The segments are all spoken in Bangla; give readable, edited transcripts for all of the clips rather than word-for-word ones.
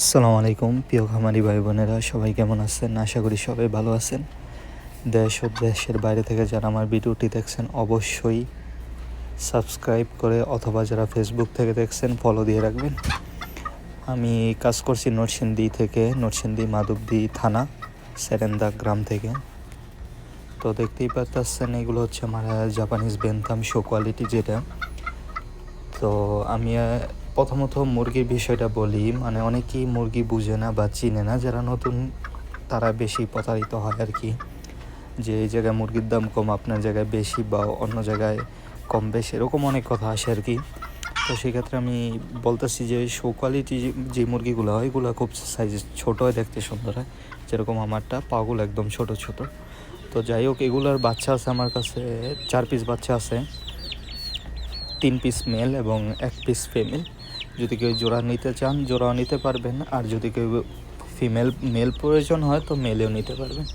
আসসালামু আলাইকুম প্রিয় খামারি ভাই বোনেরা, সবাই কেমন আছেন? আশা করি সবাই ভালো আছেন। দেশ ও দেশের বাইরে থেকে যারা আমার ভিডিওটি দেখছেন অবশ্যই সাবস্ক্রাইব করে, অথবা যারা ফেসবুক থেকে দেখছেন ফলো দিয়ে রাখবেন। আমি কাজ করছি নরসিংদী মাধবদী থানা সেরেন্দা গ্রাম থেকে। তো দেখতেই পাচ্ছেন এগুলো হচ্ছে আমার জাপানিজ বেন্থাম শো কোয়ালিটি যেটা। তো আমি প্রথমত মুরগির বিষয়টা বলি, মানে অনেকেই মুরগি বুঝে না বা চিনে না, যারা নতুন তারা বেশি প্রতারিত হয় আর কি, যে এই জায়গায় মুরগির দাম কম, আপনার জায়গায় বেশি, বা অন্য জায়গায় কম বেশি, এরকম অনেক কথা আসে আর কি। তো সেক্ষেত্রে আমি বলতেছি যে শো কোয়ালিটি যে মুরগিগুলো হয় এগুলো খুব সাইজ ছোটো হয়, দেখতে সুন্দর হয়, যেরকম আমারটা পাগুলো একদম ছোট ছোট। তো যাই হোক, এগুলোর বাচ্চা আছে আমার কাছে 4 পিস বাচ্চা আছে, 3 পিস মেল এবং 1 পিস ফিমেল। যদি কেউ জোড়া নিতে চান জোড়াও নিতে পারবেন, আর যদি কেউ মেল প্রয়োজন হয় তো মেলেও নিতে পারবেন।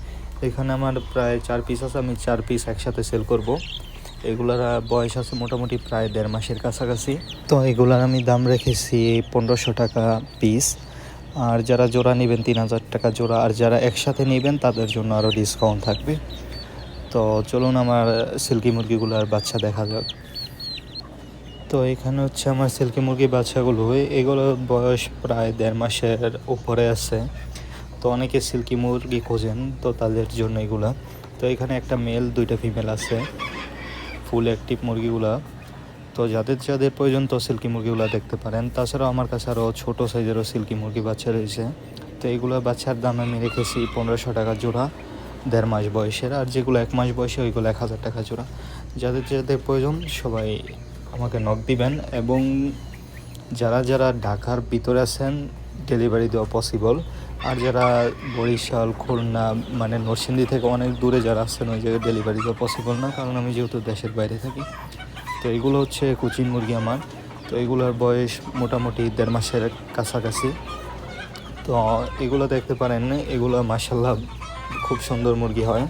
এখানে আমার প্রায় 4 পিস আছে, আমি 4 পিস একসাথে সেল করব। এগুলার বয়স আছে মোটামুটি প্রায় 1.5 মাসের কাছাকাছি। তো এগুলার আমি দাম রেখেছি 1500 টাকা পিস, আর যারা জোড়া নেবেন 3000 টাকা জোড়া, আর যারা একসাথে নেবেন তাদের জন্য আরও ডিসকাউন্ট থাকবে। তো চলুন আমার সিল্কি মুরগিগুলোর বাচ্চা দেখা যাক। তো এখানে হচ্ছে আমার সিল্কি মুরগির বাচ্চাগুলো, এগুলোর বয়স প্রায় 1.5 মাসের উপরে আছে। তো অনেকে সিল্কি মুরগি খোঁজেন, তো তাদের জন্য এগুলা। তো এখানে একটা মেল 2টা ফিমেল আছে, ফুল অ্যাক্টিভ মুরগিগুলা। তো যাদের প্রয়োজন তো সিল্কি মুরগিগুলো দেখতে পারেন। তাছাড়াও আমার কাছে আরও ছোটো সাইজেরও সিল্কি মুরগি বাচ্চা রয়েছে। তো এইগুলো বাচ্চার দাম আমি রেখেছি 1500 টাকা জোড়া, 1.5 মাস বয়সের। আর যেগুলো 1 মাস বয়সে ওইগুলো 1000 টাকা জোড়া। যাদের প্রয়োজন সবাই আমাকে নক দিবেন, এবং যারা ঢাকার ভিতরে আছেন ডেলিভারি দেওয়া পসিবল। আর যারা বরিশাল, খুলনা, মানে নরসিংদী থেকে অনেক দূরে যারা আছেন ওই জায়গায় ডেলিভারি দেওয়া পসিবল না, কারণ আমি যেহেতু দেশের বাইরে থাকি। তো এগুলো হচ্ছে কুচিন মুরগি আমার। তো এগুলোর বয়স মোটামুটি 1.5 মাসের কাছাকাছি। তো এগুলো দেখতে পারেন, এগুলো মাশাআল্লাহ খুব সুন্দর মুরগি হয়।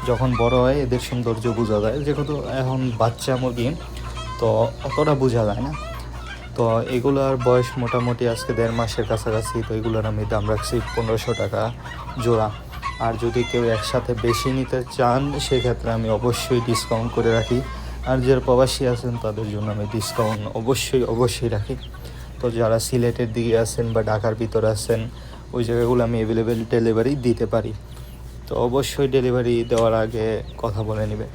যখন বড় হয় এদের সৌন্দর্য বোঝা যায়, যেহেতু এখন বাচ্চা মুরগি তো অতটা বোঝা যায় না। তো এগুলার বয়স মোটামুটি আজকে 1.5 মাসের কাছাকাছি। তো এগুলোর আমি দাম রাখছি 1500 টাকা জোড়া। আর যদি কেউ একসাথে বেশি নিতে চান সেক্ষেত্রে আমি অবশ্যই ডিসকাউন্ট করে রাখি। আর যারা প্রবাসী আছেন তাদের জন্য আমি ডিসকাউন্ট অবশ্যই রাখি। তো যারা সিলেটের দিকে আছেন বা ঢাকার ভিতরে আছেন ওই জায়গাগুলো আমি অ্যাভেলেবেল ডেলিভারি দিতে পারি। তো অবশ্যই ডেলিভারি দেওয়ার আগে কথা বলে নেবে।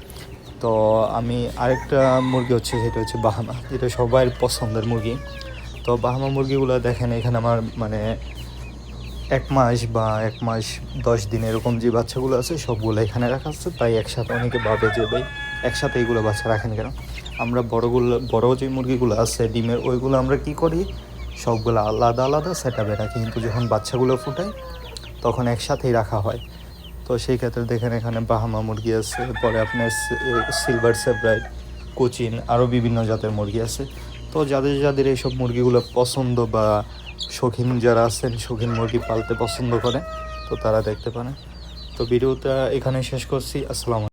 তো আমি আরেকটা মুরগি হচ্ছে, সেটা হচ্ছে বাহামা, যেটা সবার পছন্দের মুরগি। তো বাহামা মুরগিগুলো দেখেন, এখানে আমার মানে 1 মাস বা 1 মাস 10 দিন এরকম যে বাচ্চাগুলো আছে সবগুলো এখানে রাখা আছে। তাই একসাথে অনেকে ভাবে যে ভাই একসাথে এইগুলো বাচ্চা রাখেন কেন। আমরা বড় যে মুরগিগুলো আছে ডিমের, ওইগুলো আমরা কি করি, সবগুলো আলাদা আলাদা সেট আপে রাখি, কিন্তু যখন বাচ্চাগুলো ফুটায় তখন একসাথেই রাখা হয়। তো সেই ক্ষেত্রে দেখেন এখানে বাহামা মুরগি আছে, পরে আপনার সিলভার সেব্রাইট, কোচিন, আরও বিভিন্ন জাতের মুরগি আছে। তো যাদের এইসব মুরগিগুলো পছন্দ, বা শৌখিন যারা আছেন শৌখিন মুরগি পালতে পছন্দ করে, তো তারা দেখতে পারেন। তো ভিডিওটা এখানে শেষ করছি। আসসালামু আলাইকুম।